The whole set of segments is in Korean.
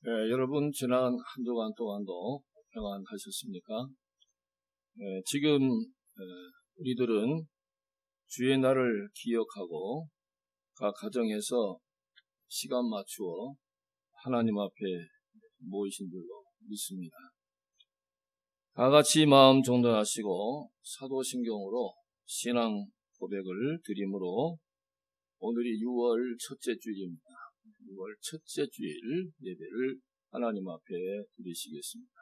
여러분 지난 한 주간 동안도 평안하셨습니까? 지금 우리들은 주의 날을 기억하고 각 가정에서 시간 맞추어 하나님 앞에 모이신 줄로 믿습니다. 다 같이 마음 정돈하시고 사도신경으로 신앙 고백을 드림으로 오늘이 6월 첫째 주일입니다. 6월 첫째 주일 예배를 하나님 앞에 드리시겠습니다.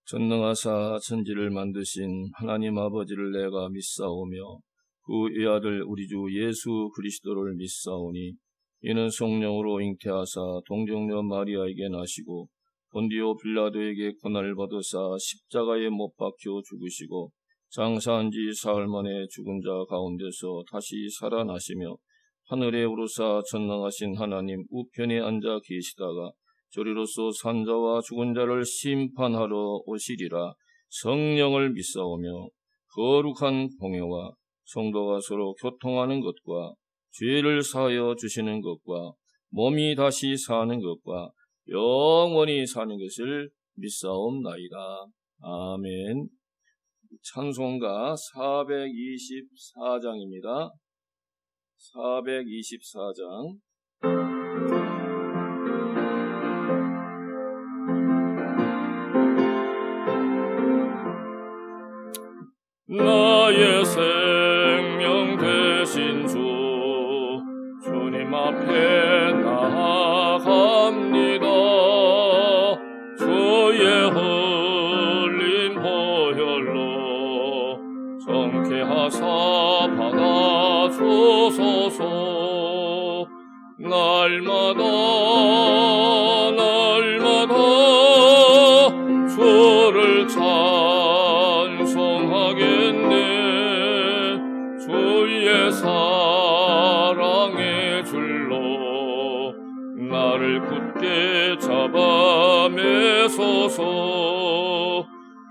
전능하사 천지를 만드신 하나님 아버지를 내가 믿사오며 그 외아들 우리 주 예수 그리스도를 믿사오니 이는 성령으로 잉태하사 동정녀 마리아에게 나시고 본디오 빌라도에게 고난을 받으사 십자가에 못 박혀 죽으시고 장사한 지 사흘 만에 죽은 자 가운데서 다시 살아나시며 하늘에 오르사 전능하신 하나님 우편에 앉아 계시다가 저리로서 산자와 죽은 자를 심판하러 오시리라. 성령을 믿사오며 거룩한 공회와 성도가 서로 교통하는 것과 죄를 사하여 주시는 것과 몸이 다시 사는 것과 영원히 사는 것을 믿사옵나이다. 아멘. 찬송가 424장입니다. 424장. 나의 생명 되신 주 주님 앞에 나아갑니다. 주의 흘린 보혈로 정케하사 받아주소서. 날마다 주를 찬송하겠네. 주의 사랑의 줄로 나를 굳게 잡아 매소서.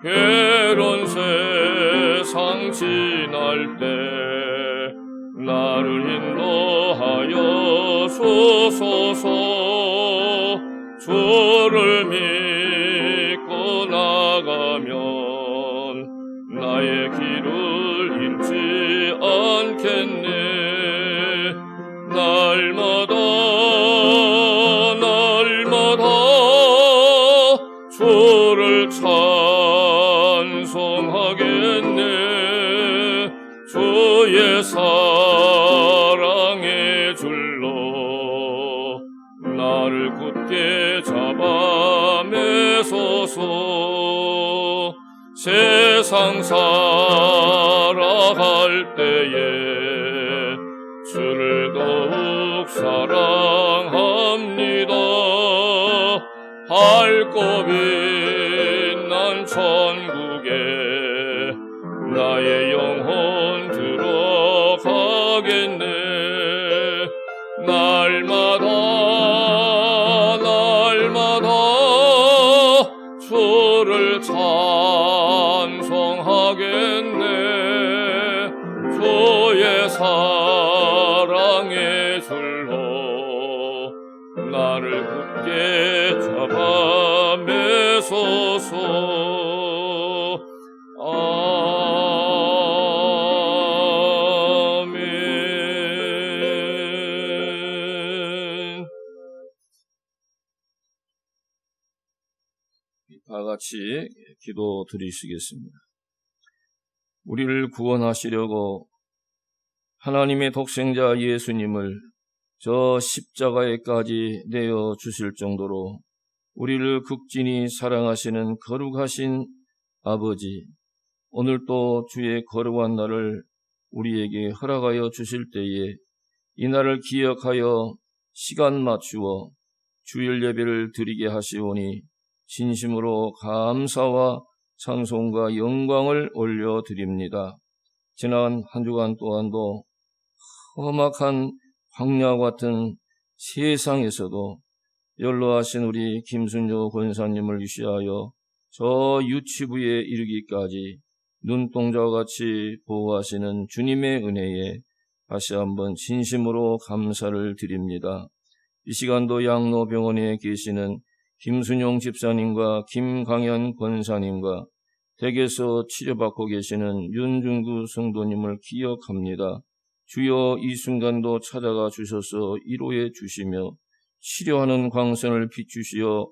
괴로운 세상 지날 때 나를 인도하여 주소서. 주를 믿고 나가면 나의 길을 잃지 않겠네. 날마다 주를 찬송하겠네. 주의 사랑의 줄로 나를 굳게 잡아 매소서. 세상 살아갈 때에 주를 더욱 사랑합니다. 밝고 빛난 천국에 나의 영혼 들어가겠네. 날마다 주를 찬송하겠네. 주의 사랑의 줄로 나를 굳게 잡아 매소서. 아멘. 다 같이 기도 드리시겠습니다. 우리를 구원하시려고 하나님의 독생자 예수님을 저 십자가에까지 내어 주실 정도로 우리를 극진히 사랑하시는 거룩하신 아버지, 오늘 또 주의 거룩한 날을 우리에게 허락하여 주실 때에 이 날을 기억하여 시간 맞추어 주일 예배를 드리게 하시오니 진심으로 감사와 찬송과 영광을 올려드립니다. 지난 한 주간 또한도 험악한 광야와 같은 세상에서도 연로하신 우리 김순조 권사님을 위시하여 저 유치부에 이르기까지 눈동자와 같이 보호하시는 주님의 은혜에 다시 한번 진심으로 감사를 드립니다. 이 시간도 양로병원에 계시는 김순용 집사님과 김강현 권사님과 댁에서 치료받고 계시는 윤중구 성도님을 기억합니다. 주여 이 순간도 찾아가 주셔서 위로해 주시며 치료하는 광선을 비추시어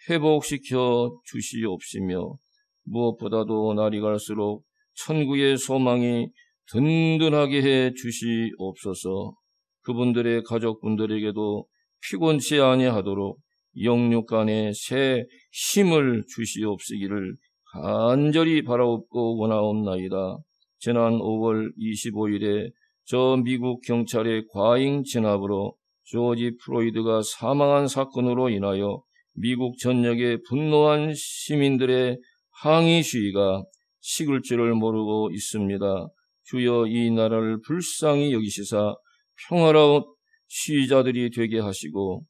회복시켜 주시옵시며 무엇보다도 날이 갈수록 천국의 소망이 든든하게 해 주시옵소서. 그분들의 가족분들에게도 피곤치 아니하도록 영육간에 새 힘을 주시옵시기를 간절히 바라옵고 원하옵나이다. 지난 5월 25일에 저 미국 경찰의 과잉 진압으로 조지 플로이드가 사망한 사건으로 인하여 미국 전역의 분노한 시민들의 항의 시위가 식을 줄을 모르고 있습니다. 주여 이 나라를 불쌍히 여기시사 평화로운 시위자들이 되게 하시고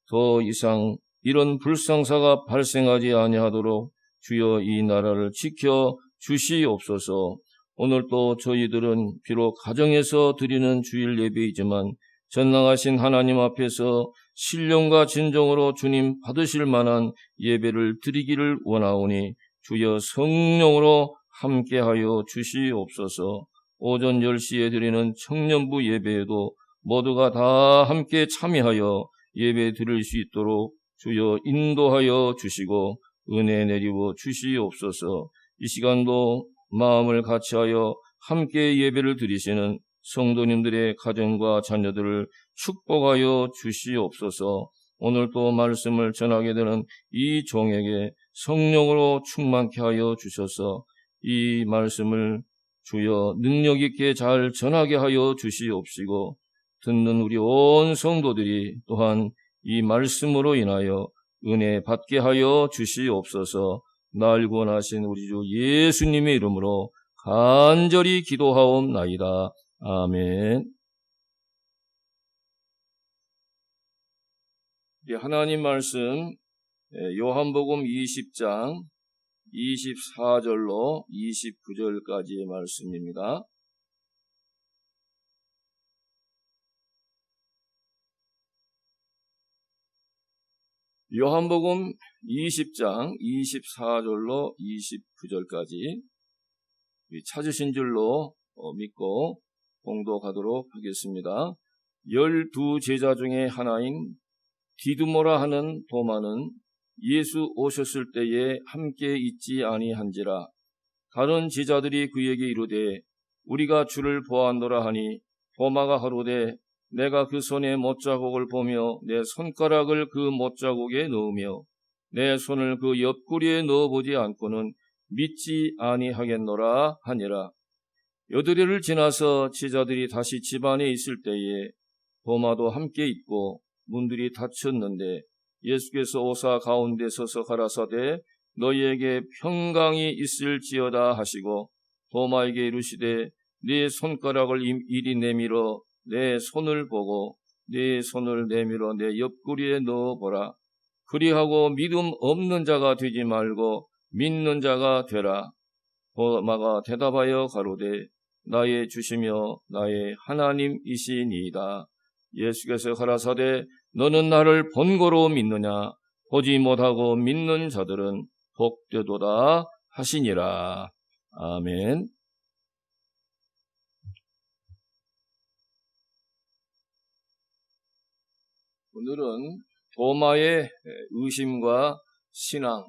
더 이상 이런 불상사가 발생하지 아니하도록 주여 이 나라를 지켜 주시옵소서. 오늘 또 저희들은 비록 가정에서 드리는 주일 예배이지만 전능하신 하나님 앞에서 신령과 진정으로 주님 받으실 만한 예배를 드리기를 원하오니 주여 성령으로 함께하여 주시옵소서. 오전 10시에 드리는 청년부 예배에도 모두가 다 함께 참여하여 예배 드릴 수 있도록 주여 인도하여 주시고 은혜 내리워 주시옵소서. 이 시간도 마음을 같이하여 함께 예배를 드리시는 성도님들의 가정과 자녀들을 축복하여 주시옵소서. 오늘 또 말씀을 전하게 되는 이 종에게 성령으로 충만케 하여 주셔서 이 말씀을 주여 능력 있게 잘 전하게 하여 주시옵시고 듣는 우리 온 성도들이 또한 이 말씀으로 인하여 은혜 받게 하여 주시옵소서. 날 구원하신 우리 주 예수님의 이름으로 간절히 기도하옵나이다. 아멘. 하나님 말씀 요한복음 20장 24절로 29절까지의 말씀입니다. 요한복음 20장 24절로 29절까지 찾으신 줄로 믿고 봉독하도록 하겠습니다. 12제자 중에 하나인 디두모라 하는 도마는 예수 오셨을 때에 함께 있지 아니한지라. 다른 제자들이 그에게 이르되 우리가 주를 보았노라 하니 도마가 하루되 내가 그 손에 못자국을 보며 내 손가락을 그 못자국에 넣으며 내 손을 그 옆구리에 넣어보지 않고는 믿지 아니하겠노라 하니라. 여드레를 지나서 제자들이 다시 집 안에 있을 때에 도마도 함께 있고 문들이 닫혔는데 예수께서 오사 가운데 서서 가라사대 너희에게 평강이 있을지어다 하시고 도마에게 이르시되 네 손가락을 이리 내밀어 내 손을 보고 네 손을 내밀어 내 옆구리에 넣어보라. 그리하고 믿음 없는 자가 되지 말고 믿는 자가 되라. 도마가 대답하여 가로되 나의 주시며 나의 하나님이시니이다. 예수께서 가라사대 너는 나를 본고로 믿느냐? 보지 못하고 믿는 자들은 복되도다 하시니라. 아멘. 오늘은 도마의 의심과 신앙,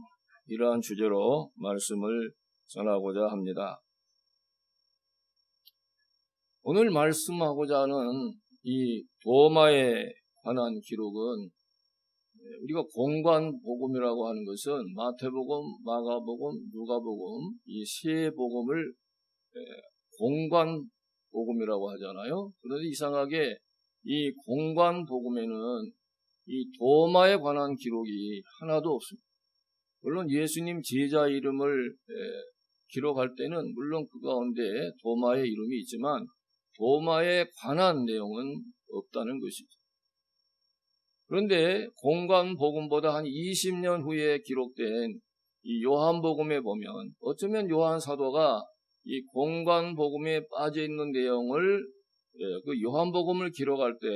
이러한 주제로 말씀을 전하고자 합니다. 오늘 말씀하고자 하는 이 도마에 관한 기록은 우리가 공관복음이라고 하는 것은 마태복음, 마가복음, 누가복음 이 세 복음을 공관복음이라고 하잖아요. 그런데 이상하게 이 공관복음에는 이 도마에 관한 기록이 하나도 없습니다. 물론 예수님 제자 이름을 기록할 때는 물론 그 가운데 도마의 이름이 있지만 도마에 관한 내용은 없다는 것이죠. 그런데 공관복음보다 한 20년 후에 기록된 이 요한복음에 보면 어쩌면 요한 사도가 이 공관복음에 빠져 있는 내용을 그 요한복음을 기록할 때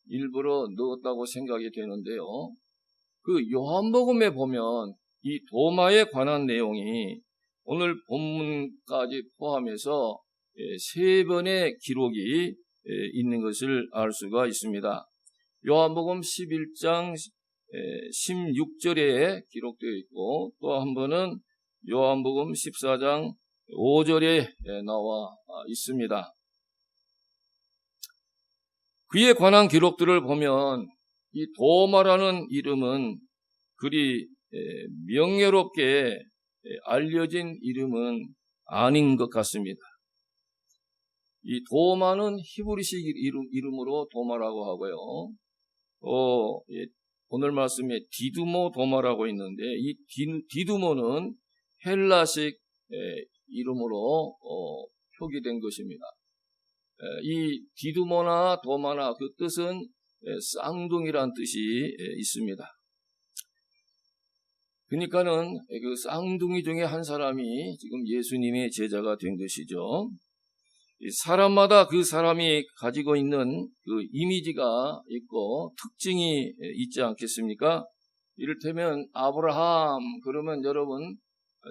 일부러 넣었다고 생각이 되는데요. 그 요한복음에 보면 이 도마에 관한 내용이 오늘 본문까지 포함해서 3번의 기록이 있는 것을 알 수가 있습니다. 요한복음 11장 16절에 기록되어 있고, 또 한 번은 요한복음 14장 5절에 나와 있습니다. 그에 관한 기록들을 보면 이 도마라는 이름은 그리 명예롭게 알려진 이름은 아닌 것 같습니다. 이 도마는 히브리식 이름으로 도마라고 하고요. 오늘 말씀에 디두모 도마라고 있는데, 이 디두모는 헬라식 이름으로 표기된 것입니다. 이 디두모나 도마나 그 뜻은 쌍둥이란 뜻이 있습니다. 그러니까는 그 쌍둥이 중에 한 사람이 지금 예수님의 제자가 된 것이죠. 사람마다 그 사람이 가지고 있는 그 이미지가 있고 특징이 있지 않겠습니까? 이를테면 아브라함 그러면 여러분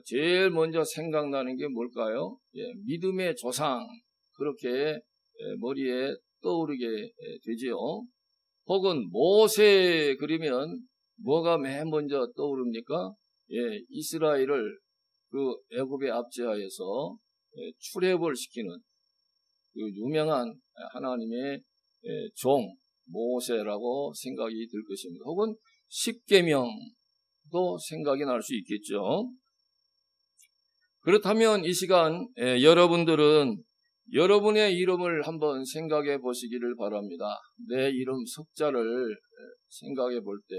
제일 먼저 생각나는 게 뭘까요? 믿음의 조상, 그렇게 머리에 떠오르게 되지요. 혹은 모세 그러면 뭐가 맨 먼저 떠오릅니까? 이스라엘을 그 애굽의 압제하에서 출애굽을 시키는 그 유명한 하나님의 종 모세라고 생각이 들 것입니다. 혹은 십계명도 생각이 날 수 있겠죠. 그렇다면 이 시간 여러분들은 여러분의 이름을 한번 생각해 보시기를 바랍니다. 내 이름 석자를 생각해 볼 때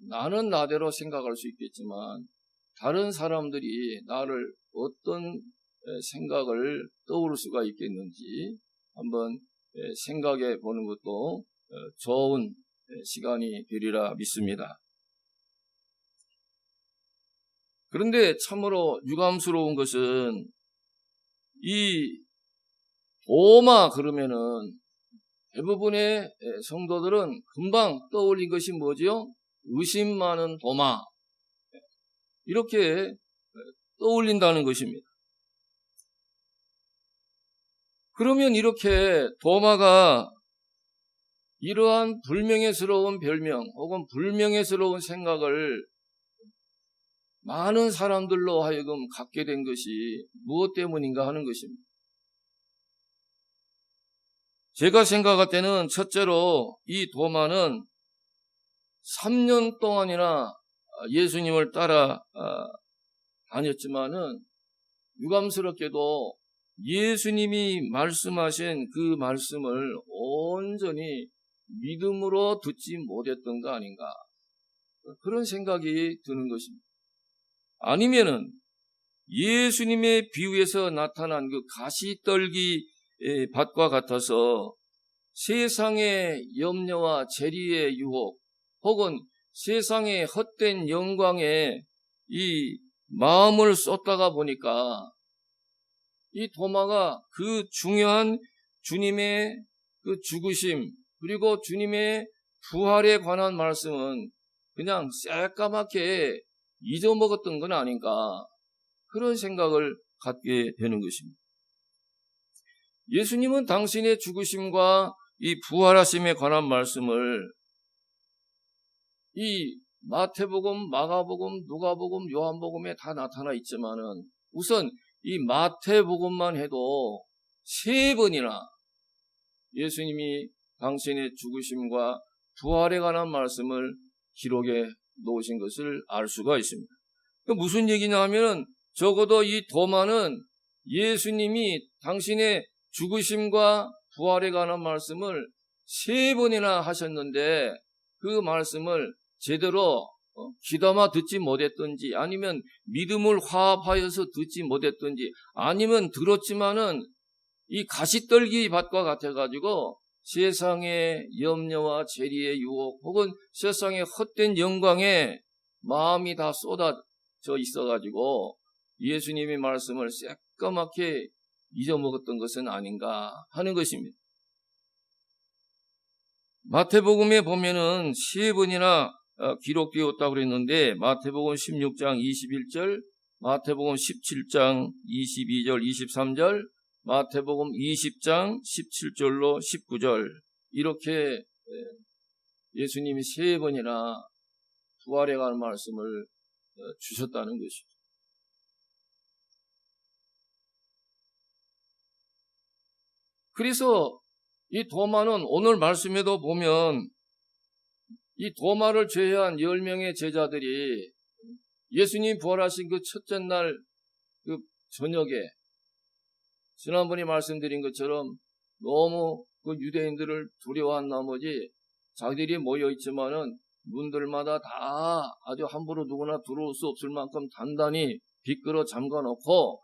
나는 나대로 생각할 수 있겠지만 다른 사람들이 나를 어떤 생각을 떠오를 수가 있겠는지 한번 생각해 보는 것도 좋은 시간이 되리라 믿습니다. 그런데 참으로 유감스러운 것은 이 도마 그러면은 대부분의 성도들은 금방 떠올린 것이 뭐죠? 의심 많은 도마, 이렇게 떠올린다는 것입니다. 그러면 이렇게 도마가 이러한 불명예스러운 별명 혹은 불명예스러운 생각을 많은 사람들로 하여금 갖게 된 것이 무엇 때문인가 하는 것입니다. 제가 생각할 때는 첫째로 이 도마는 3년 동안이나 예수님을 따라 다녔지만은 유감스럽게도 예수님이 말씀하신 그 말씀을 온전히 믿음으로 듣지 못했던 거 아닌가, 그런 생각이 드는 것입니다. 아니면은 예수님의 비유에서 나타난 그 가시떨기 밭과 같아서 세상의 염려와 재리의 유혹 혹은 세상의 헛된 영광에 이 마음을 쏟다가 보니까 이 도마가 그 중요한 주님의 그 죽으심 그리고 주님의 부활에 관한 말씀은 그냥 새까맣게 잊어먹었던 건 아닌가, 그런 생각을 갖게 되는 것입니다. 예수님은 당신의 죽으심과 이 부활하심에 관한 말씀을 이 마태복음, 마가복음, 누가복음, 요한복음에 다 나타나 있지만은 우선 이 마태복음만 해도 3번이나 예수님이 당신의 죽으심과 부활에 관한 말씀을 기록해 놓으신 것을 알 수가 있습니다. 무슨 얘기냐 하면은 적어도 이 도마는 예수님이 당신의 죽으심과 부활에 관한 말씀을 3번이나 하셨는데 그 말씀을 제대로 귀담아 듣지 못했던지 아니면 믿음을 화합하여서 듣지 못했던지 아니면 들었지만은 이 가시떨기 밭과 같아가지고 세상의 염려와 재리의 유혹 혹은 세상의 헛된 영광에 마음이 다 쏟아져 있어가지고 예수님의 말씀을 새까맣게 잊어먹었던 것은 아닌가 하는 것입니다. 마태복음에 보면은 세 번이나 기록되었다고 그랬는데 마태복음 16장 21절, 마태복음 17장 22절, 23절, 마태복음 20장 17절로 19절 이렇게 예수님이 세 번이나 부활에 관한 말씀을 주셨다는 것이죠. 그래서 이 도마는 오늘 말씀에도 보면 이 도마를 제외한 10명의 제자들이 예수님 부활하신 그 첫째 날 그 저녁에 지난번에 말씀드린 것처럼 너무 그 유대인들을 두려워한 나머지 자기들이 모여있지만은 문들마다 다 아주 함부로 누구나 들어올 수 없을 만큼 단단히 비끌어 잠가놓고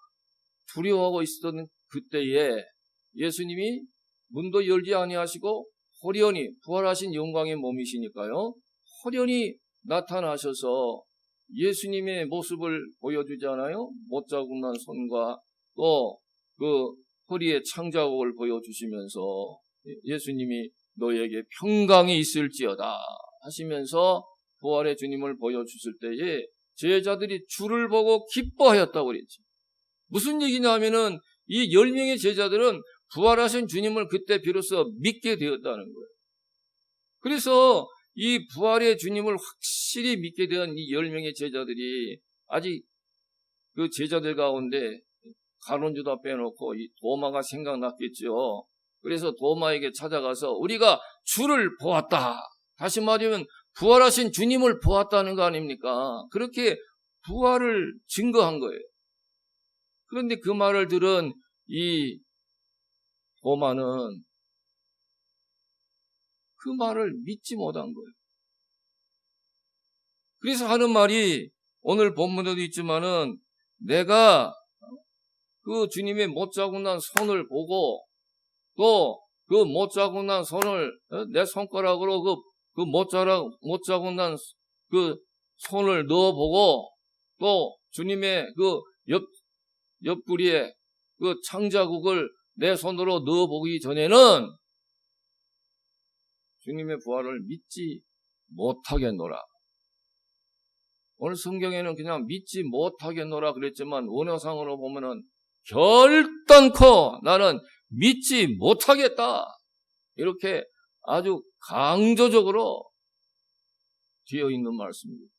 두려워하고 있었던 그때에 예수님이 문도 열지 아니하시고 호련히 부활하신 영광의 몸이시니까요. 호련히 나타나셔서 예수님의 모습을 보여주잖아요. 못자국난 손과 또 그 허리에 창자국을 보여주시면서 예수님이 너에게 평강이 있을지어다 하시면서 부활의 주님을 보여주실 때에 제자들이 주를 보고 기뻐하였다고 그랬죠. 무슨 얘기냐 하면은 이 10명의 제자들은 부활하신 주님을 그때 비로소 믿게 되었다는 거예요. 그래서 이 부활의 주님을 확실히 믿게 된 이 10명의 제자들이 아직 그 제자들 가운데 가론유다 빼놓고 이 도마가 생각났겠죠. 그래서 도마에게 찾아가서 우리가 주를 보았다. 다시 말하면 부활하신 주님을 보았다는 거 아닙니까? 그렇게 부활을 증거한 거예요. 그런데 그 말을 들은 이 도마는 그 말을 믿지 못한 거예요. 그래서 하는 말이 오늘 본문에도 있지만은 내가 그 주님의 못자국난 손을 보고 또 그 못자국난 손을 내 손가락으로 그 못자국난 그 손을 넣어보고 또 주님의 그 옆구리에 그 창자국을 내 손으로 넣어보기 전에는 주님의 부활을 믿지 못하겠노라. 오늘 성경에는 그냥 믿지 못하겠노라 그랬지만 원어상으로 보면은 결단코 나는 믿지 못하겠다. 이렇게 아주 강조적으로 되어 있는 말씀입니다.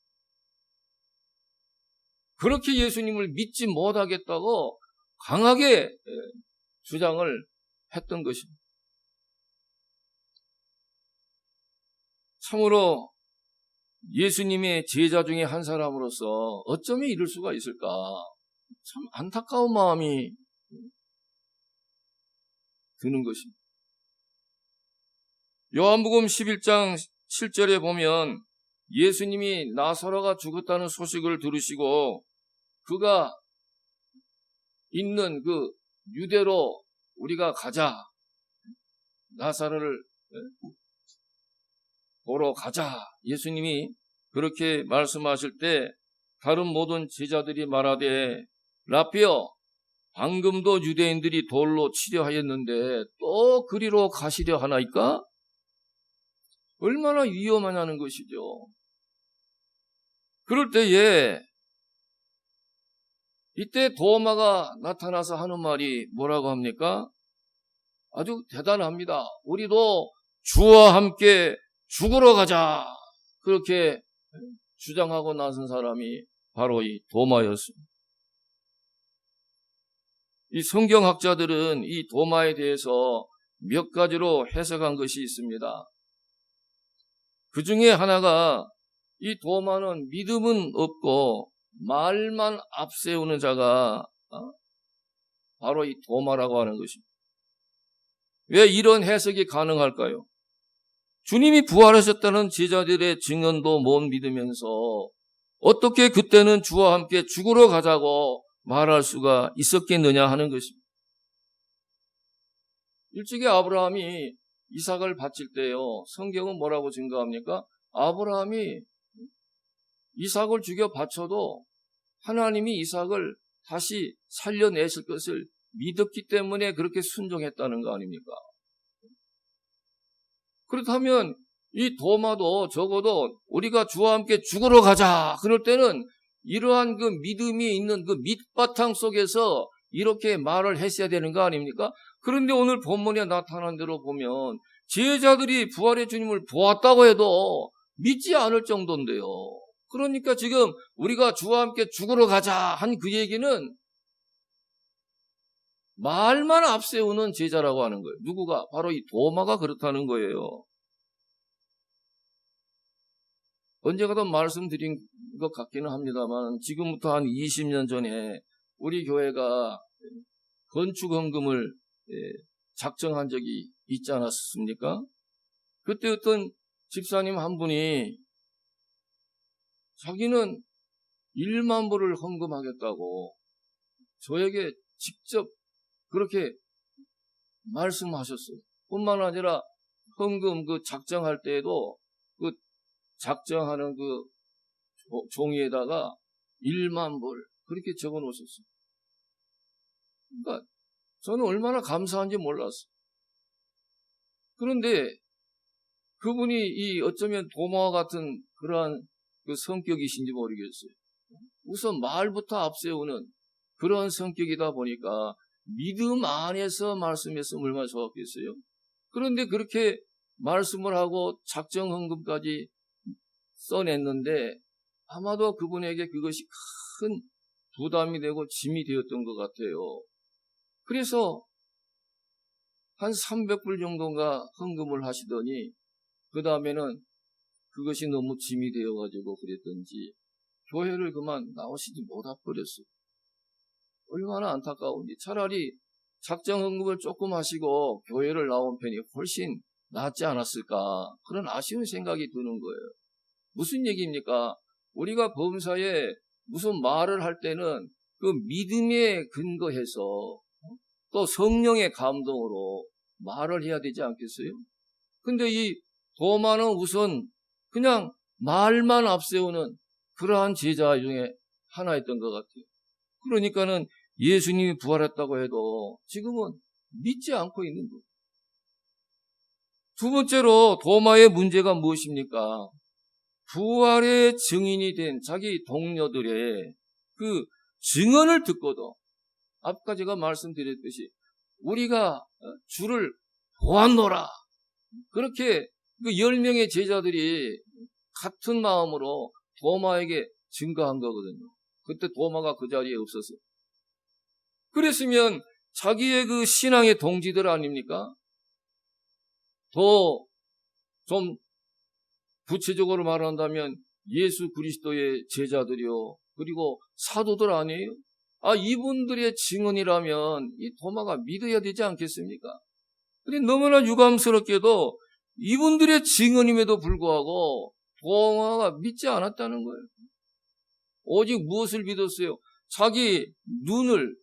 그렇게 예수님을 믿지 못하겠다고 강하게 주장을 했던 것입니다. 참으로 예수님의 제자 중에 한 사람으로서 어쩌면 이럴 수가 있을까? 참 안타까운 마음이 드는 것입니다. 요한복음 11장 7절에 보면 예수님이 나사로가 죽었다는 소식을 들으시고 그가 있는 그 유대로 우리가 가자. 나사로를 보러 가자. 예수님이 그렇게 말씀하실 때 다른 모든 제자들이 말하되 라피어 방금도 유대인들이 돌로 치려 하였는데 또 그리로 가시려 하나이까? 얼마나 위험하냐는 것이죠. 그럴 때에 이때 도마가 나타나서 하는 말이 뭐라고 합니까? 아주 대단합니다. 우리도 주와 함께 죽으러 가자. 그렇게 주장하고 나선 사람이 바로 이 도마였습니다. 이 성경학자들은 이 도마에 대해서 몇 가지로 해석한 것이 있습니다. 그 중에 하나가 이 도마는 믿음은 없고 말만 앞세우는 자가 바로 이 도마라고 하는 것입니다. 왜 이런 해석이 가능할까요? 주님이 부활하셨다는 제자들의 증언도 못 믿으면서 어떻게 그때는 주와 함께 죽으러 가자고 말할 수가 있었겠느냐 하는 것입니다. 일찍이 아브라함이 이삭을 바칠 때요. 성경은 뭐라고 증거합니까? 아브라함이 이삭을 죽여 바쳐도 하나님이 이삭을 다시 살려내실 것을 믿었기 때문에 그렇게 순종했다는 거 아닙니까? 그렇다면 이 도마도 적어도 우리가 주와 함께 죽으러 가자 그럴 때는 이러한 그 믿음이 있는 그 밑바탕 속에서 이렇게 말을 했어야 되는 거 아닙니까? 그런데 오늘 본문에 나타난 대로 보면 제자들이 부활의 주님을 보았다고 해도 믿지 않을 정도인데요. 그러니까 지금 우리가 주와 함께 죽으러 가자 한 그 얘기는 말만 앞세우는 제자라고 하는 거예요. 누구가? 바로 이 도마가 그렇다는 거예요. 언제가도 말씀드린 것 같기는 합니다만 지금부터 한 20년 전에 우리 교회가 건축헌금을 작정한 적이 있지 않았습니까? 그때 어떤 집사님 한 분이 자기는 1만 불을 헌금하겠다고 저에게 직접 그렇게 말씀하셨어요. 뿐만 아니라 헌금 그 작정할 때에도 그 작정하는 그 종이에다가 1만 불 그렇게 적어 놓으셨어요. 그러니까 저는 얼마나 감사한지 몰랐어요. 그런데 그분이 이 어쩌면 도마와 같은 그러한 그 성격이신지 모르겠어요. 우선 말부터 앞세우는 그런 성격이다 보니까 믿음 안에서 말씀했으면 얼마나 좋았겠어요. 그런데 그렇게 말씀을 하고 작정헌금까지 써냈는데 아마도 그분에게 그것이 큰 부담이 되고 짐이 되었던 것 같아요. 그래서 한 300불 정도가 헌금을 하시더니 그 다음에는 그것이 너무 짐이 되어가지고 그랬던지 교회를 그만 나오시지 못해버렸어요. 얼마나 안타까운지. 차라리 작정헌금을 조금 하시고 교회를 나온 편이 훨씬 낫지 않았을까 그런 아쉬운 생각이 드는 거예요. 무슨 얘기입니까? 우리가 범사에 무슨 말을 할 때는 그 믿음에 근거해서 또 성령의 감동으로 말을 해야 되지 않겠어요? 근데 이 도마는 우선 그냥 말만 앞세우는 그러한 제자 중에 하나였던 것 같아요. 그러니까는 예수님이 부활했다고 해도 지금은 믿지 않고 있는 거예요. 두 번째로 도마의 문제가 무엇입니까? 부활의 증인이 된 자기 동료들의 그 증언을 듣고도 아까 제가 말씀드렸듯이 우리가 주를 보았노라 그렇게 그 10명의 제자들이 같은 마음으로 도마에게 증거한 거거든요. 그때 도마가 그 자리에 없었어요. 그랬으면 자기의 그 신앙의 동지들 아닙니까? 더 좀 구체적으로 말한다면 예수 그리스도의 제자들이요. 그리고 사도들 아니에요? 이분들의 증언이라면 이 도마가 믿어야 되지 않겠습니까? 근데 너무나 유감스럽게도 이분들의 증언임에도 불구하고 도마가 믿지 않았다는 거예요. 오직 무엇을 믿었어요? 자기 눈을,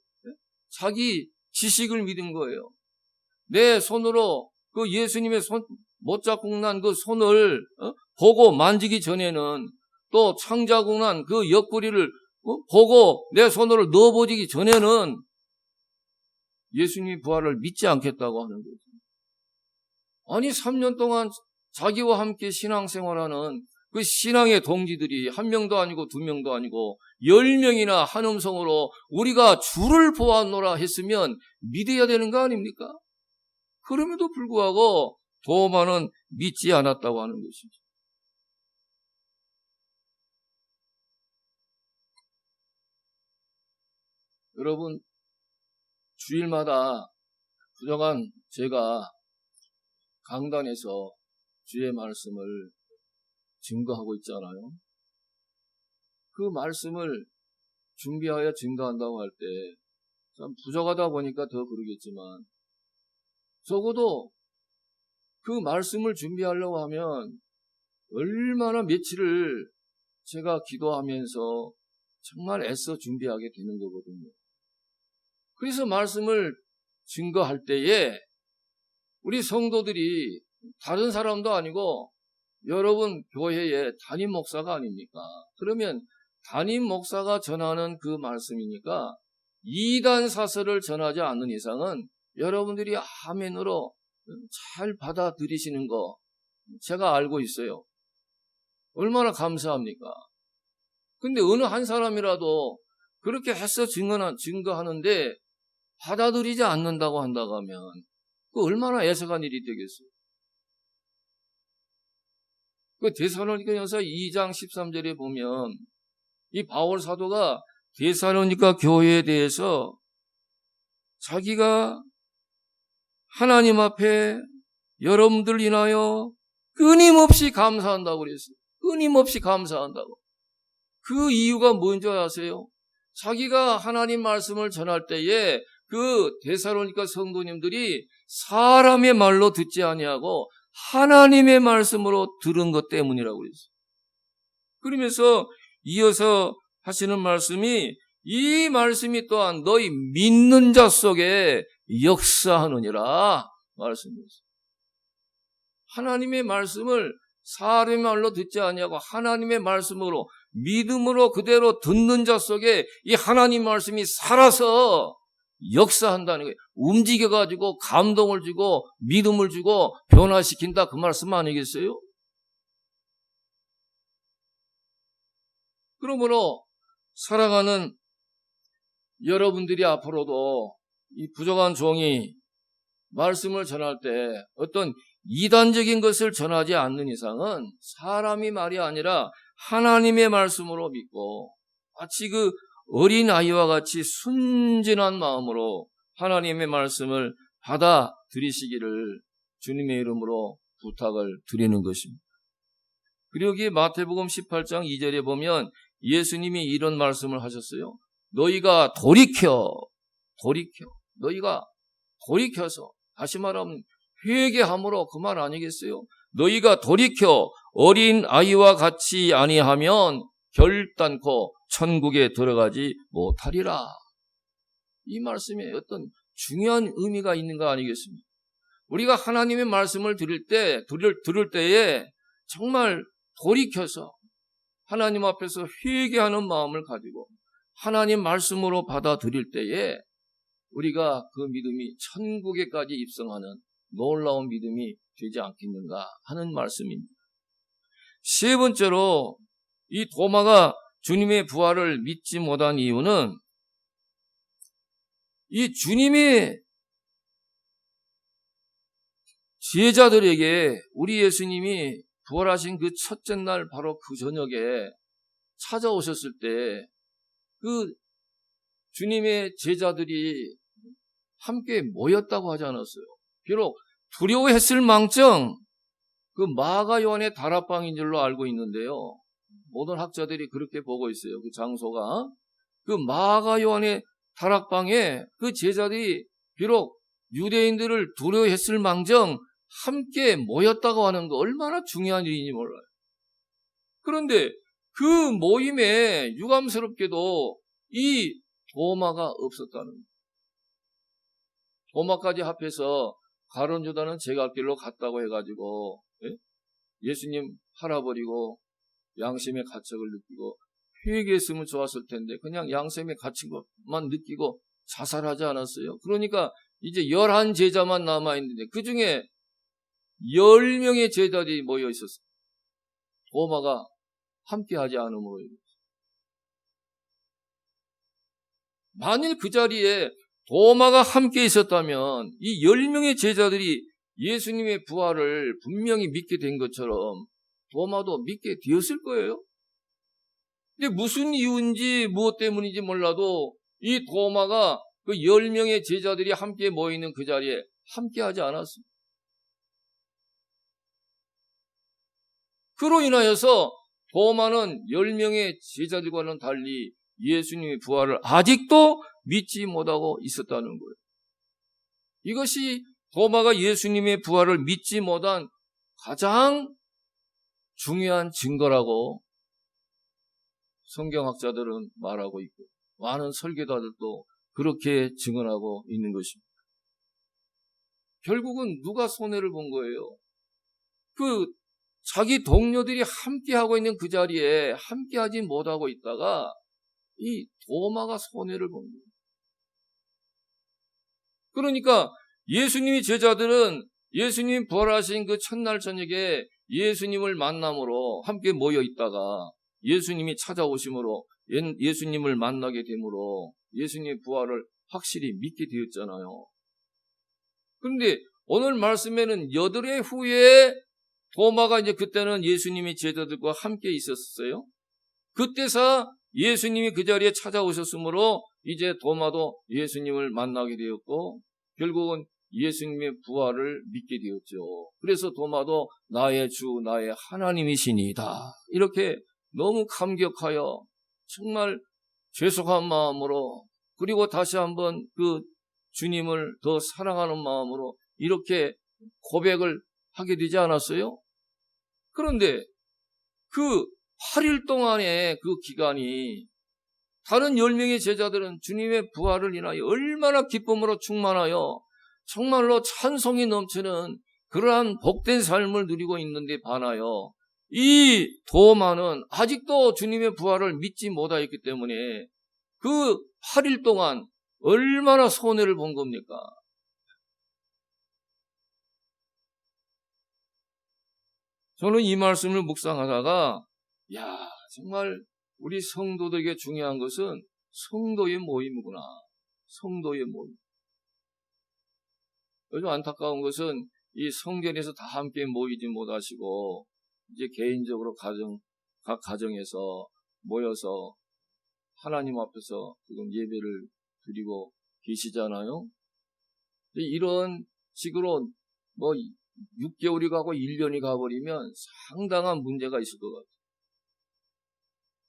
자기 지식을 믿은 거예요. 내 손으로 그 예수님의 손, 못 잡고 난 그 손을 보고 만지기 전에는 또 창자국 난 그 옆구리를 보고 내 손으로 넣어보기 전에는 예수님이 부활을 믿지 않겠다고 하는 거죠. 아니 3년 동안 자기와 함께 신앙생활하는 그 신앙의 동지들이 한 명도 아니고 두 명도 아니고 10명이나 한 음성으로 우리가 주를 보았노라 했으면 믿어야 되는 거 아닙니까? 그럼에도 불구하고 도마는 믿지 않았다고 하는 것이죠. 여러분, 주일마다 부정한 제가 강단에서 주의 말씀을 증거하고 있잖아요. 그 말씀을 준비하여 증거한다고 할 때 참 부족하다 보니까 더 그러겠지만 적어도 그 말씀을 준비하려고 하면 얼마나 며칠을 제가 기도하면서 정말 애써 준비하게 되는 거거든요. 그래서 말씀을 증거할 때에 우리 성도들이 다른 사람도 아니고 여러분 교회의 담임 목사가 아닙니까? 그러면 담임 목사가 전하는 그 말씀이니까 이단 사설을 전하지 않는 이상은 여러분들이 아멘으로 잘 받아들이시는 거 제가 알고 있어요. 얼마나 감사합니까? 근데 어느 한 사람이라도 그렇게 해서 증거하는데 받아들이지 않는다고 한다고 하면 그 얼마나 애석한 일이 되겠어요. 그 데살로니가전서 2장 13절에 보면 이 바울 사도가 데살로니가 교회에 대해서 자기가 하나님 앞에 여러분들 인하여 끊임없이 감사한다고 그랬어요. 끊임없이 감사한다고. 그 이유가 뭔지 아세요? 자기가 하나님 말씀을 전할 때에 그 데살로니가 성도님들이 사람의 말로 듣지 아니하고 하나님의 말씀으로 들은 것 때문이라고 그랬어요. 그러면서 이어서 하시는 말씀이 이 말씀이 또한 너희 믿는 자 속에 역사하느니라 말씀이었어요. 하나님의 말씀을 사람의 말로 듣지 아니하고 하나님의 말씀으로 믿음으로 그대로 듣는 자 속에 이 하나님 말씀이 살아서 역사한다는 거예요. 움직여가지고 감동을 주고 믿음을 주고 변화시킨다 그 말씀 아니겠어요? 그러므로 사랑하는 여러분들이 앞으로도 이 부족한 종이 말씀을 전할 때 어떤 이단적인 것을 전하지 않는 이상은 사람이 말이 아니라 하나님의 말씀으로 믿고 마치 그 어린아이와 같이 순진한 마음으로 하나님의 말씀을 받아들이시기를 주님의 이름으로 부탁을 드리는 것입니다. 그리고 여기 마태복음 18장 2절에 보면 예수님이 이런 말씀을 하셨어요. 너희가 너희가 돌이켜서 다시 말하면 회개함으로 그 말 아니겠어요? 너희가 돌이켜 어린 아이와 같이 아니하면 결단코 천국에 들어가지 못하리라. 이 말씀에 어떤 중요한 의미가 있는 거 아니겠습니까? 우리가 하나님의 말씀을 들을 때에 정말 돌이켜서 하나님 앞에서 회개하는 마음을 가지고 하나님 말씀으로 받아들일 때에 우리가 그 믿음이 천국에까지 입성하는 놀라운 믿음이 되지 않겠는가 하는 말씀입니다. 세 번째로 이 도마가 주님의 부활을 믿지 못한 이유는 이 주님의 제자들에게 우리 예수님이 부활하신 그 첫째 날 바로 그 저녁에 찾아오셨을 때 그 주님의 제자들이 함께 모였다고 하지 않았어요. 비록 두려워했을 망정 그 마가 요한의 다락방인 줄로 알고 있는데요. 모든 학자들이 그렇게 보고 있어요. 그 장소가. 그 마가 요한의 다락방에 그 제자들이 비록 유대인들을 두려워했을 망정 함께 모였다고 하는 거 얼마나 중요한 일인지 몰라요. 그런데 그 모임에 유감스럽게도 이 도마가 없었다는 거예요. 도마까지 합해서 가룟 유다는 제갈길로 갔다고 해가지고 예수님 팔아버리고 양심의 가책을 느끼고 회개했으면 좋았을 텐데 그냥 양심의 가책만 느끼고 자살하지 않았어요. 그러니까 이제 11제자만 남아있는데 그 중에 10명의 제자들이 모여 있었어요. 도마가 함께하지 않음으로. 만일 그 자리에 도마가 함께 있었다면 이 10명의 제자들이 예수님의 부활을 분명히 믿게 된 것처럼 도마도 믿게 되었을 거예요. 근데 무슨 이유인지 무엇 때문인지 몰라도 이 도마가 그 10명의 제자들이 함께 모이는 그 자리에 함께하지 않았습니다. 그로 인하여서 도마는 10명의 제자들과는 달리 예수님의 부활을 아직도 믿지 못하고 있었다는 거예요. 이것이 도마가 예수님의 부활을 믿지 못한 가장 중요한 증거라고 성경학자들은 말하고 있고 많은 설교자들도 그렇게 증언하고 있는 것입니다. 결국은 누가 손해를 본 거예요? 그 자기 동료들이 함께하고 있는 그 자리에 함께하지 못하고 있다가 이 도마가 손해를 본 거예요. 그러니까 예수님의 제자들은 예수님 부활하신 그 첫날 저녁에 예수님을 만남으로 함께 모여 있다가 예수님이 찾아오심으로 예수님을 만나게 되므로 예수님의 부활을 확실히 믿게 되었잖아요. 그런데 오늘 말씀에는 8해 후에 도마가 이제 그때는 예수님의 제자들과 함께 있었어요. 그때서 예수님이 그 자리에 찾아오셨으므로 이제 도마도 예수님을 만나게 되었고 결국은 예수님의 부활을 믿게 되었죠. 그래서 도마도 나의 주, 나의 하나님이시니이다. 이렇게 너무 감격하여 정말 죄송한 마음으로 그리고 다시 한번 그 주님을 더 사랑하는 마음으로 이렇게 고백을 하게 되지 않았어요? 그런데 그 8일 동안의 그 기간이 다른 10명의 제자들은 주님의 부활을 인하여 얼마나 기쁨으로 충만하여 정말로 찬송이 넘치는 그러한 복된 삶을 누리고 있는데 반하여 이 도마는 아직도 주님의 부활을 믿지 못하였기 때문에 그 8일 동안 얼마나 손해를 본 겁니까? 저는 이 말씀을 묵상하다가 정말 우리 성도들에게 중요한 것은 성도의 모임이구나. 성도의 모임. 요즘 안타까운 것은 이 성전에서 다 함께 모이지 못하시고 이제 개인적으로 각 가정에서 모여서 하나님 앞에서 지금 예배를 드리고 계시잖아요. 이런 식으로 6개월이 가고 1년이 가버리면 상당한 문제가 있을 것 같아요.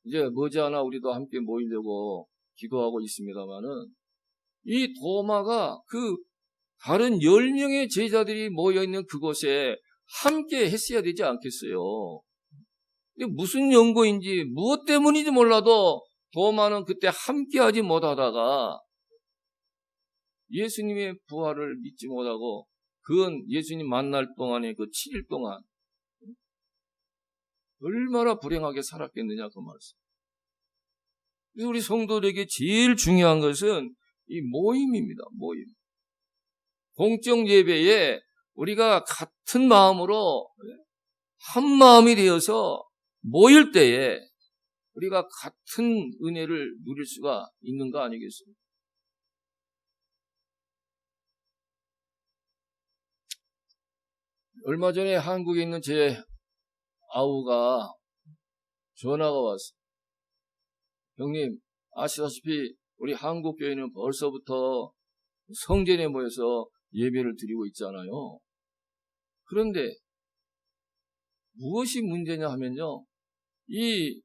이제 머지않아 우리도 함께 모이려고 기도하고 있습니다만은 이 도마가 그 다른 10명의 제자들이 모여있는 그곳에 함께 했어야 되지 않겠어요? 근데 무슨 연고인지 무엇 때문인지 몰라도 도마는 그때 함께하지 못하다가 예수님의 부활을 믿지 못하고 그건 예수님 만날 동안에 그 7일 동안 얼마나 불행하게 살았겠느냐 그 말씀. 우리 성도들에게 제일 중요한 것은 이 모임입니다. 모임. 공적 예배에 우리가 같은 마음으로 한 마음이 되어서 모일 때에 우리가 같은 은혜를 누릴 수가 있는 거 아니겠습니까? 얼마 전에 한국에 있는 제 아우가 전화가 왔어요. 형님, 아시다시피 우리 한국교회는 벌써부터 성전에 모여서 예배를 드리고 있잖아요. 그런데 무엇이 문제냐 하면요. 이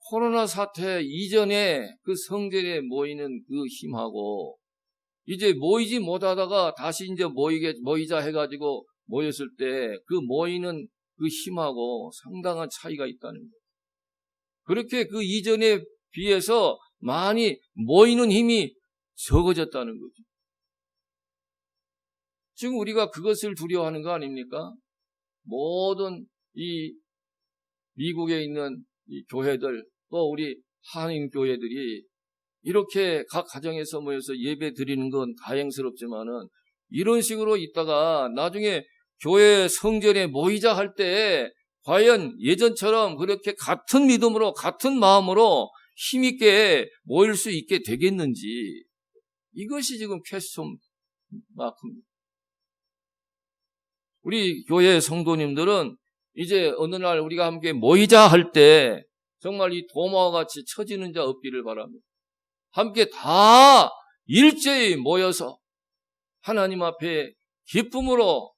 코로나 사태 이전에 그 성전에 모이는 그 힘하고 이제 모이지 못하다가 다시 이제 모이자 해가지고 모였을 때 그 모이는 그 힘하고 상당한 차이가 있다는 거예요. 그렇게 그 이전에 비해서 많이 모이는 힘이 적어졌다는 거죠. 지금 우리가 그것을 두려워하는 거 아닙니까? 모든 이 미국에 있는 이 교회들 또 우리 한인 교회들이 이렇게 각 가정에서 모여서 예배 드리는 건 다행스럽지만은 이런 식으로 있다가 나중에 교회 성전에 모이자 할 때 과연 예전처럼 그렇게 같은 믿음으로 같은 마음으로 힘있게 모일 수 있게 되겠는지 이것이 지금 퀘스천 마크입니다. 우리 교회 성도님들은 이제 어느 날 우리가 함께 모이자 할 때 정말 이 도마와 같이 처지는 자 없기를 바랍니다. 함께 다 일제히 모여서 하나님 앞에 기쁨으로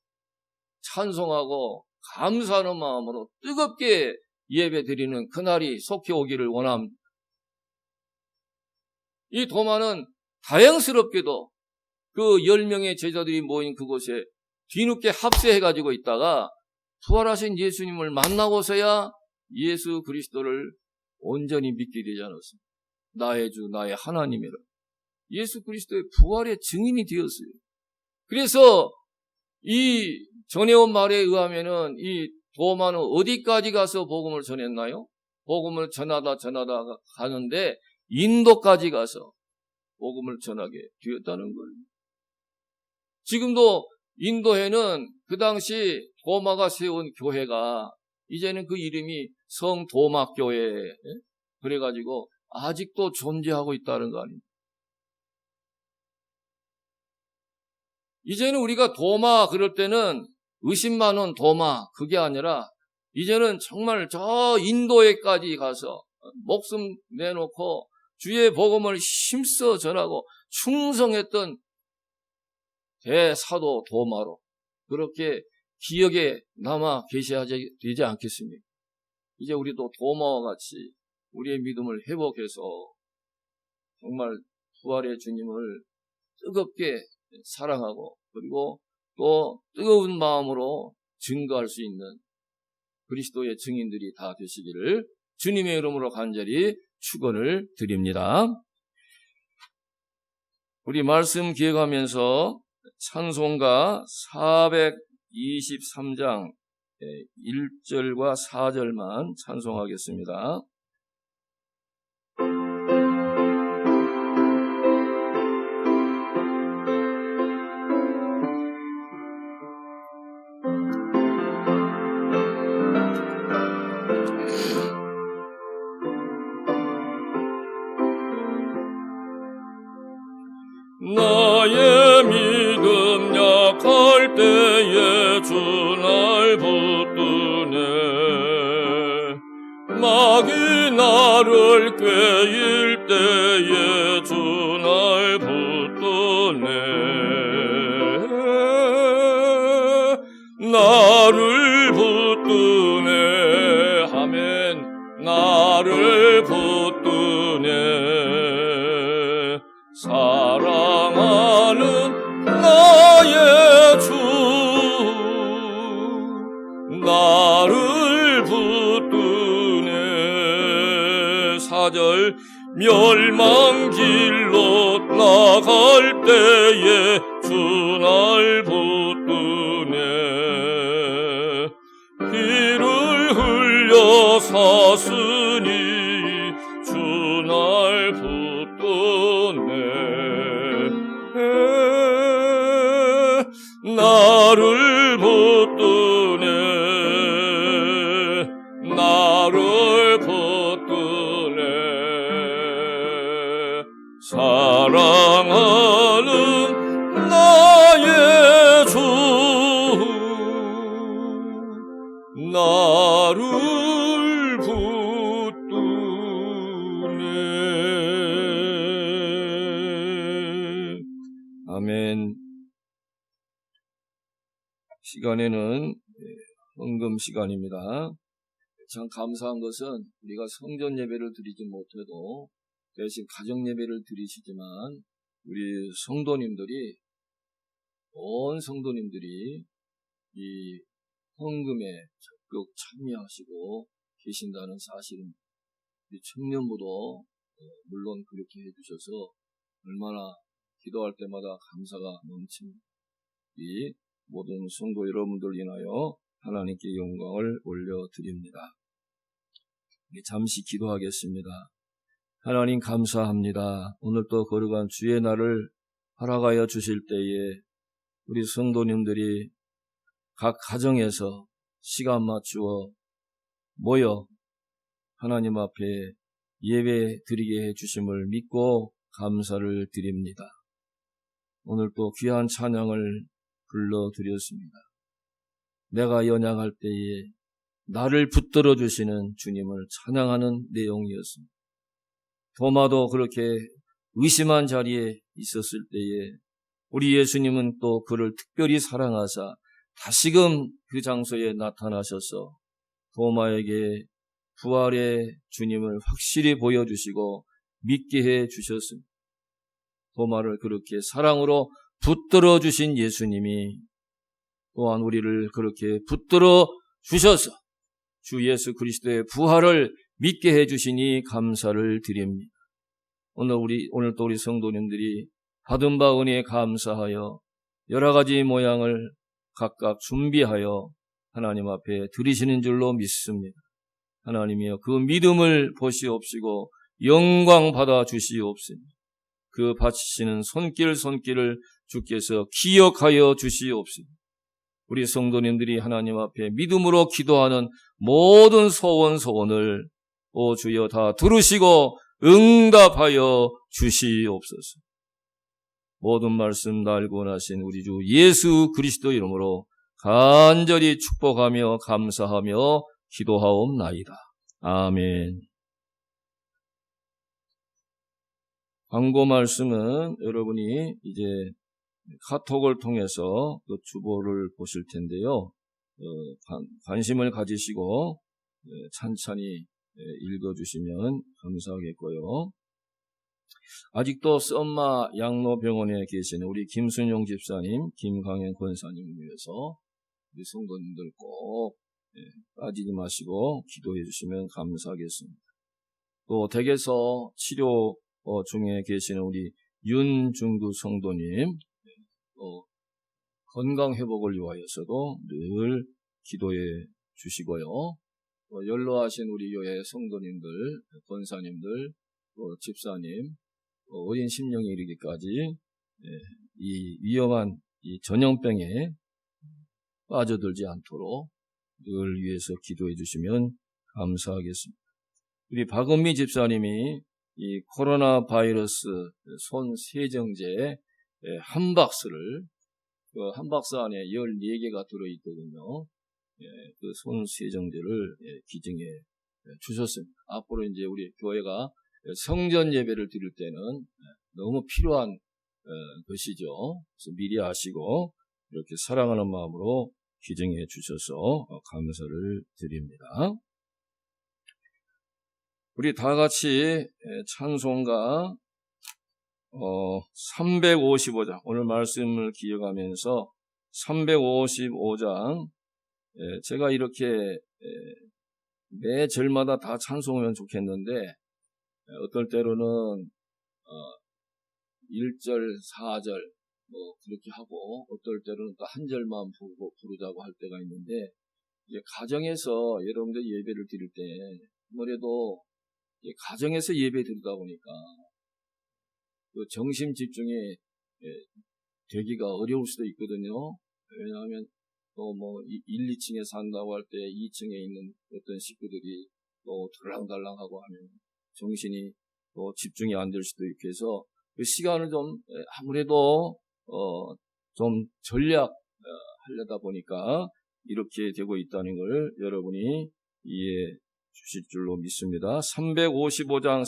찬송하고 감사하는 마음으로 뜨겁게 예배 드리는 그날이 속히 오기를 원합니다. 이 도마는 다행스럽게도 그 10명의 제자들이 모인 그곳에 뒤늦게 합세해가지고 있다가 부활하신 예수님을 만나고서야 예수 그리스도를 온전히 믿게 되지 않았습니다. 나의 주, 나의 하나님이라. 예수 그리스도의 부활의 증인이 되었어요. 그래서 이 전해온 말에 의하면은 이 도마는 어디까지 가서 복음을 전했나요? 복음을 전하다 가는데 인도까지 가서 복음을 전하게 되었다는 거예요. 지금도 인도에는 그 당시 도마가 세운 교회가 이제는 그 이름이 성도마교회, 그래가지고 아직도 존재하고 있다는 거 아닙니까? 이제는 우리가 도마 그럴 때는 의심 많은 도마 그게 아니라 이제는 정말 저 인도에까지 가서 목숨 내놓고 주의 복음을 힘써 전하고 충성했던 대사도 도마로 그렇게 기억에 남아 계셔야 되지 않겠습니까? 이제 우리도 도마와 같이 우리의 믿음을 회복해서 정말 부활의 주님을 뜨겁게 사랑하고 그리고 또 뜨거운 마음으로 증거할 수 있는 그리스도의 증인들이 다 되시기를 주님의 이름으로 간절히 축원을 드립니다. 우리 말씀 기억하면서 찬송가 423장 1절과 4절만 찬송하겠습니다. 나의 믿음 약할 때에 주 날 붙드네. 마귀 나를 꾀일 때에 주 날 붙드네. 나를 붙드네 하면 나를 붙드네. 사랑하는 나의 주 나를 붙드네. 4절 멸망길로 나갈 때에 주 날 붙드네. 피를 흘려 샀으니 주 날 붙드네. 나를 붙드네. 나를 붙드네. 사랑하는 나의 주 나를 붙드네. 아멘. 시간에는 헌금 시간입니다. 참 감사한 것은 우리가 성전 예배를 드리지 못해도 대신 가정 예배를 드리시지만 우리 성도님들이 온 성도님들이 이 헌금에 적극 참여하시고 계신다는 사실입니다. 우리 청년부도 물론 그렇게 해주셔서 얼마나 기도할 때마다 감사가 넘칩니다. 이 모든 성도 여러분들 인하여 하나님께 영광을 올려드립니다. 잠시 기도하겠습니다. 하나님 감사합니다. 오늘 또 거룩한 주의 날을 허락하여 주실 때에 우리 성도님들이 각 가정에서 시간 맞추어 모여 하나님 앞에 예배 드리게 해주심을 믿고 감사를 드립니다. 오늘 또 귀한 찬양을 불러드렸습니다. 내가 연약할 때에 나를 붙들어 주시는 주님을 찬양하는 내용이었습니다. 도마도 그렇게 의심한 자리에 있었을 때에 우리 예수님은 또 그를 특별히 사랑하사 다시금 그 장소에 나타나셔서 도마에게 부활의 주님을 확실히 보여주시고 믿게 해 주셨습니다. 도마를 그렇게 사랑으로 붙들어 주신 예수님이 또한 우리를 그렇게 붙들어 주셔서 주 예수 그리스도의 부활을 믿게 해 주시니 감사를 드립니다. 오늘 또 우리 성도님들이 받은 바 은혜에 감사하여 여러 가지 모양을 각각 준비하여 하나님 앞에 드리시는 줄로 믿습니다. 하나님이여 그 믿음을 보시옵시고 영광 받아 주시옵소서. 그 바치시는 손길을 주께서 기억하여 주시옵소서. 우리 성도님들이 하나님 앞에 믿음으로 기도하는 모든 소원을 오 주여 다 들으시고 응답하여 주시옵소서. 모든 말씀 다 알고 나신 우리 주 예수 그리스도 이름으로 간절히 축복하며 감사하며 기도하옵나이다. 아멘. 광고 말씀은 여러분이 이제 카톡을 통해서 그 주보를 보실 텐데요. 관심을 가지시고 찬찬히 읽어주시면 감사하겠고요. 아직도 썸마 양로병원에 계시는 우리 김순용 집사님, 김강현 권사님을 위해서 우리 성도님들 꼭 빠지지 마시고 기도해 주시면 감사하겠습니다. 또 댁에서 치료 중에 계시는 우리 윤중두 성도님 건강 회복을 위하여서도 늘 기도해 주시고요. 연로하신 우리 교회 성도님들, 권사님들, 집사님, 어린 심령에 이르기까지 이 위험한 이 전염병에 빠져들지 않도록 늘 위해서 기도해 주시면 감사하겠습니다. 우리 박은미 집사님이 이 코로나 바이러스 손 세정제 한 박스를 그 한 박스 안에 14개가 들어있거든요. 그 손 세정제를 기증해 주셨습니다. 앞으로 이제 우리 교회가 성전 예배를 드릴 때는 너무 필요한 것이죠. 그래서 미리 아시고 이렇게 사랑하는 마음으로 기증해 주셔서 감사를 드립니다. 우리 다 같이 찬송가 355장 오늘 말씀을 기억하면서 355장 제가 이렇게 매 절마다 다 찬송하면 좋겠는데 어떨 때로는 1절, 4절 그렇게 하고 어떨 때로는 또 한 절만 부르자고 할 때가 있는데 이제 가정에서 여러분들 예배를 드릴 때 아무래도 가정에서 예배 드리다 보니까 그 정신 집중이 되기가 어려울 수도 있거든요. 왜냐하면 또 1, 2층에 산다고 할 때 2층에 있는 어떤 식구들이 또 들랑달랑하고 하면 정신이 또 집중이 안 될 수도 있고 해서 그 시간을 좀 아무래도 좀 전략하려다 보니까 이렇게 되고 있다는 걸 여러분이 이해해 주실 줄로 믿습니다. 355장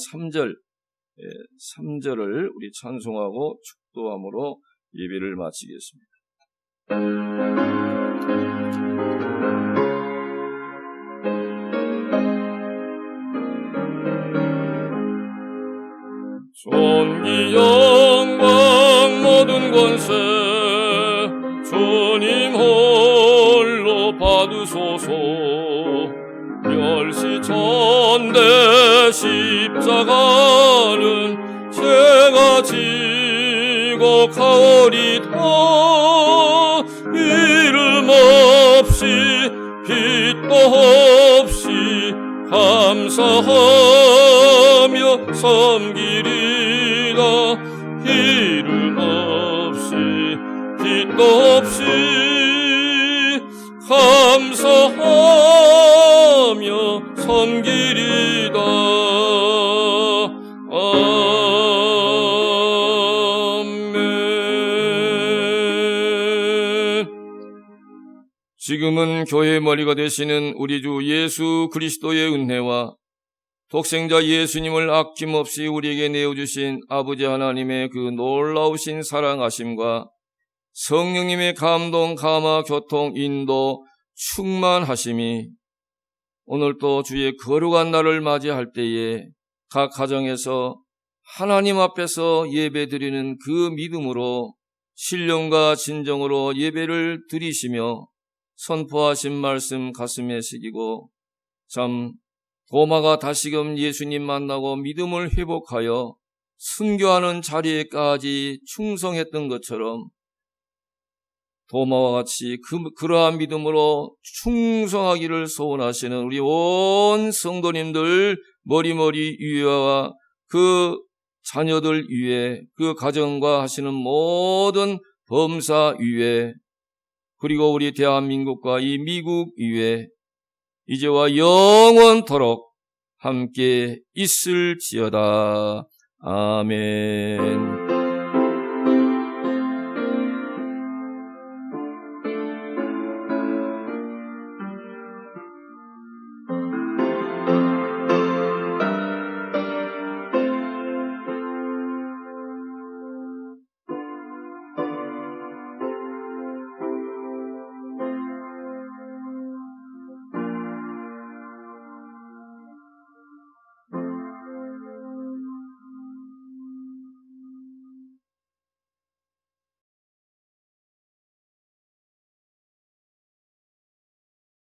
3절을 우리 찬송하고 축도함으로 예배를 마치겠습니다. 존귀 영광 모든 권세 주님 홀로 받으소서. 멸시천대 십자가는 제가 지고 가오리다. 이름 없이 빛도 없이 감사하며 섬기리다. 이름 없이 빛도 없이 감사하며 섬기리다. 아멘. 지금은 교회의 머리가 되시는 우리 주 예수 그리스도의 은혜와 독생자 예수님을 아낌없이 우리에게 내어주신 아버지 하나님의 그 놀라우신 사랑하심과 성령님의 감동, 감화, 교통, 인도, 충만하심이 오늘 또 주의 거룩한 날을 맞이할 때에 각 가정에서 하나님 앞에서 예배드리는 그 믿음으로 신령과 진정으로 예배를 드리시며 선포하신 말씀 가슴에 새기고 참 도마가 다시금 예수님 만나고 믿음을 회복하여 순교하는 자리에까지 충성했던 것처럼 도마와 같이 그러한 믿음으로 충성하기를 소원하시는 우리 온 성도님들 머리머리 위와 그 자녀들 위에 그 가정과 하시는 모든 범사 위에 그리고 우리 대한민국과 이 미국 이외 이제와 영원토록 함께 있을지어다. 아멘.